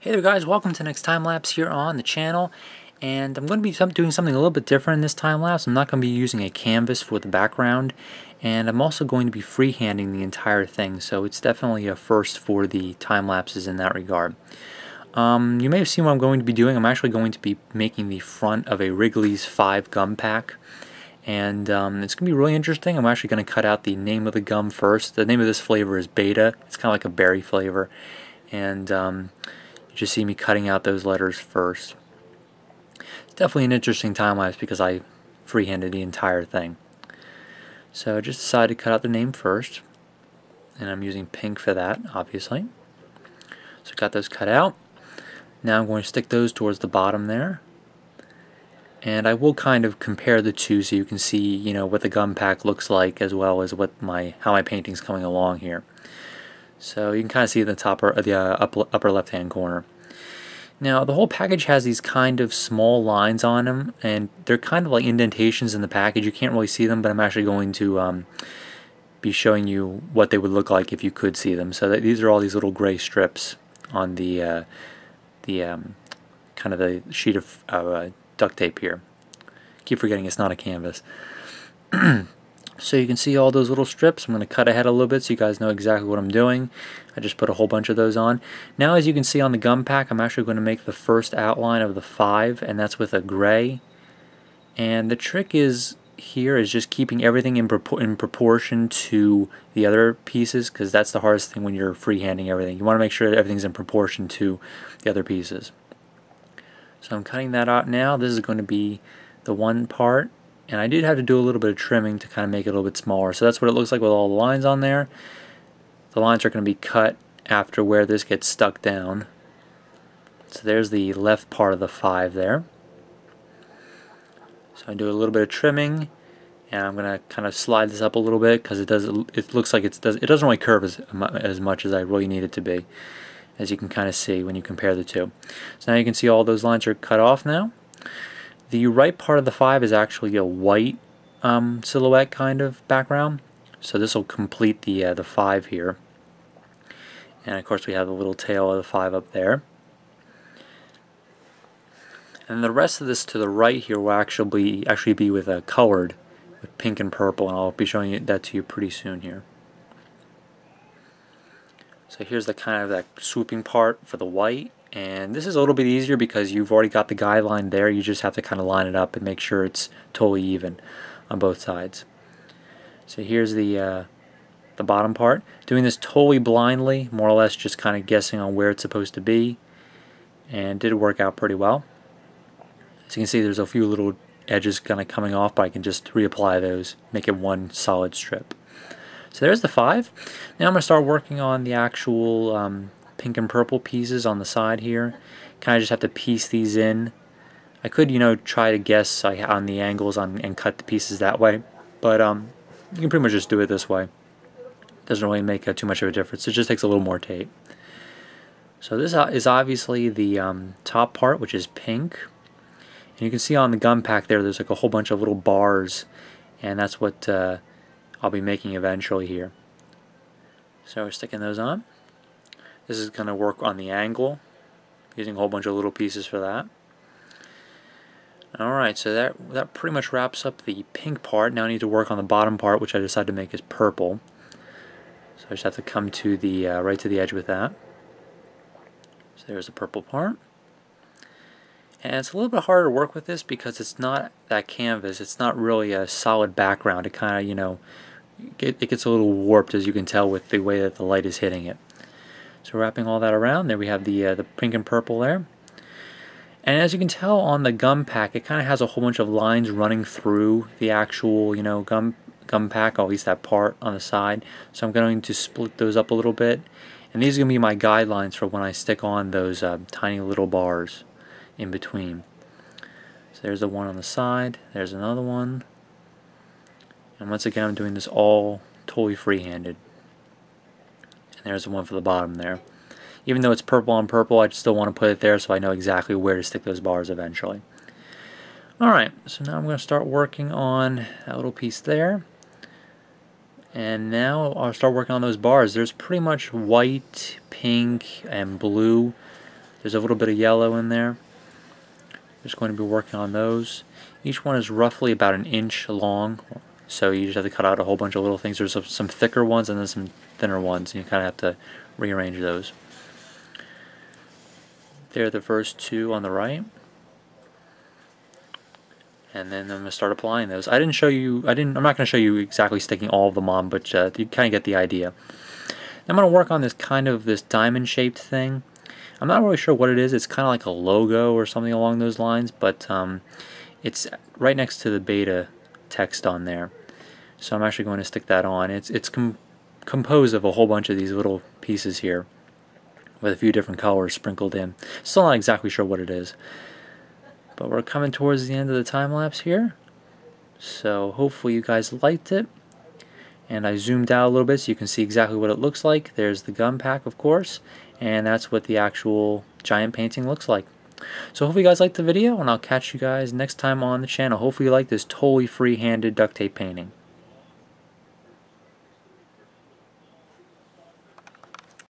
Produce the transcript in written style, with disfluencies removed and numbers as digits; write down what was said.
Hey there guys, welcome to the next time lapse here on the channel, and I'm going to be doing something a little bit different in this time lapse. I'm not going to be using a canvas for the background, and I'm also going to be freehanding the entire thing, so it's definitely a first for the time lapses in that regard. You may have seen what I'm going to be doing. I'm actually going to be making the front of a Wrigley's 5 gum pack, and it's going to be really interesting. I'm actually going to cut out the name of the gum first. The name of this flavor is Beta. It's kind of like a berry flavor, and you just see me cutting out those letters first. It's definitely an interesting time lapse because I freehanded the entire thing. So I just decided to cut out the name first, and I'm using pink for that, obviously. So got those cut out. Now I'm going to stick those towards the bottom there, and I will kind of compare the two so you can see, you know, what the gum pack looks like as well as what how my painting's coming along here. So you can kind of see the top or the upper left-hand corner. Now the whole package has these kind of small lines on them, and they're kind of like indentations in the package. You can't really see them, but I'm actually going to be showing you what they would look like if you could see them. So these are all these little gray strips on the kind of the sheet of duct tape here. Keep forgetting it's not a canvas. So you can see all those little strips. I'm going to cut ahead a little bit so you guys know exactly what I'm doing. I just put a whole bunch of those on. Now, as you can see on the gum pack, I'm actually going to make the first outline of the 5, and that's with a gray. And the trick is here is just keeping everything in proportion to the other pieces, because that's the hardest thing when you're freehanding everything. You want to make sure that everything's in proportion to the other pieces. So I'm cutting that out now. This is going to be the one part. And I did have to do a little bit of trimming to kind of make it a little bit smaller. So that's what it looks like with all the lines on there. The lines are going to be cut after where this gets stuck down. So there's the left part of the 5 there. So I do a little bit of trimming, and I'm going to kind of slide this up a little bit because it looks like it doesn't really curve as much as I really need it to be, as you can kind of see when you compare the two. So now you can see all those lines are cut off now. The right part of the 5 is actually a white silhouette kind of background, so this will complete the 5 here. And of course we have the little tail of the 5 up there. And the rest of this to the right here will actually be with colored with pink and purple, and I'll be showing that to you pretty soon here. So here's the kind of that swooping part for the white. And this is a little bit easier because you've already got the guideline there. You just have to kind of line it up and make sure it's totally even on both sides. So here's the bottom part. Doing this totally blindly, more or less just kind of guessing on where it's supposed to be, and did work out pretty well. As you can see, there's a few little edges kind of coming off, but I can just reapply those, make it one solid strip. So there's the 5. Now I'm going to start working on the actual pink and purple pieces on the side here. Kind of just have to piece these in. I could, you know, try to guess on the angles and cut the pieces that way, but you can pretty much just do it this way. Doesn't really make too much of a difference. It just takes a little more tape. So this is obviously the top part, which is pink, and you can see on the gum pack there's like a whole bunch of little bars, and that's what I'll be making eventually here. So we're sticking those on. This is going to work on the angle, using a whole bunch of little pieces for that. Alright, so that pretty much wraps up the pink part. Now I need to work on the bottom part, which I decided to make as purple. So I just have to come to the right to the edge with that. So there's the purple part. And it's a little bit harder to work with this because it's not that canvas. It's not really a solid background. It kind of, you know, it gets a little warped, as you can tell with the way that the light is hitting it. So wrapping all that around, there we have the pink and purple there. And as you can tell on the gum pack, it kind of has a whole bunch of lines running through the actual, you know, gum pack, or at least that part on the side. So I'm going to split those up a little bit. And these are going to be my guidelines for when I stick on those tiny little bars in between. So there's the one on the side, there's another one. And once again, I'm doing this all totally free-handed. And there's the one for the bottom there. Even though it's purple on purple, I still want to put it there so I know exactly where to stick those bars eventually. Alright, so now I'm going to start working on that little piece there. And now I'll start working on those bars. There's pretty much white, pink, and blue There's a little bit of yellow in there. Just going to be working on those. Each one is roughly about 1 inch long, so you just have to cut out a whole bunch of little things. There's some thicker ones and then some thinner ones, and you kind of have to rearrange those. They're the first two on the right. And then I'm going to start applying those. I'm not going to show you exactly sticking all of them on, but you kind of get the idea. I'm going to work on this diamond shaped thing. I'm not really sure what it is. It's kind of like a logo or something along those lines, but it's right next to the beta text on there. So I'm actually going to stick that on. It's composed of a whole bunch of these little pieces here with a few different colors sprinkled in. Still not exactly sure what it is. But we're coming towards the end of the time lapse here. So hopefully you guys liked it. And I zoomed out a little bit so you can see exactly what it looks like. There's the gum pack, of course, and that's what the actual giant painting looks like. So hopefully you guys liked the video, and I'll catch you guys next time on the channel. Hopefully you like this totally free-handed duct tape painting.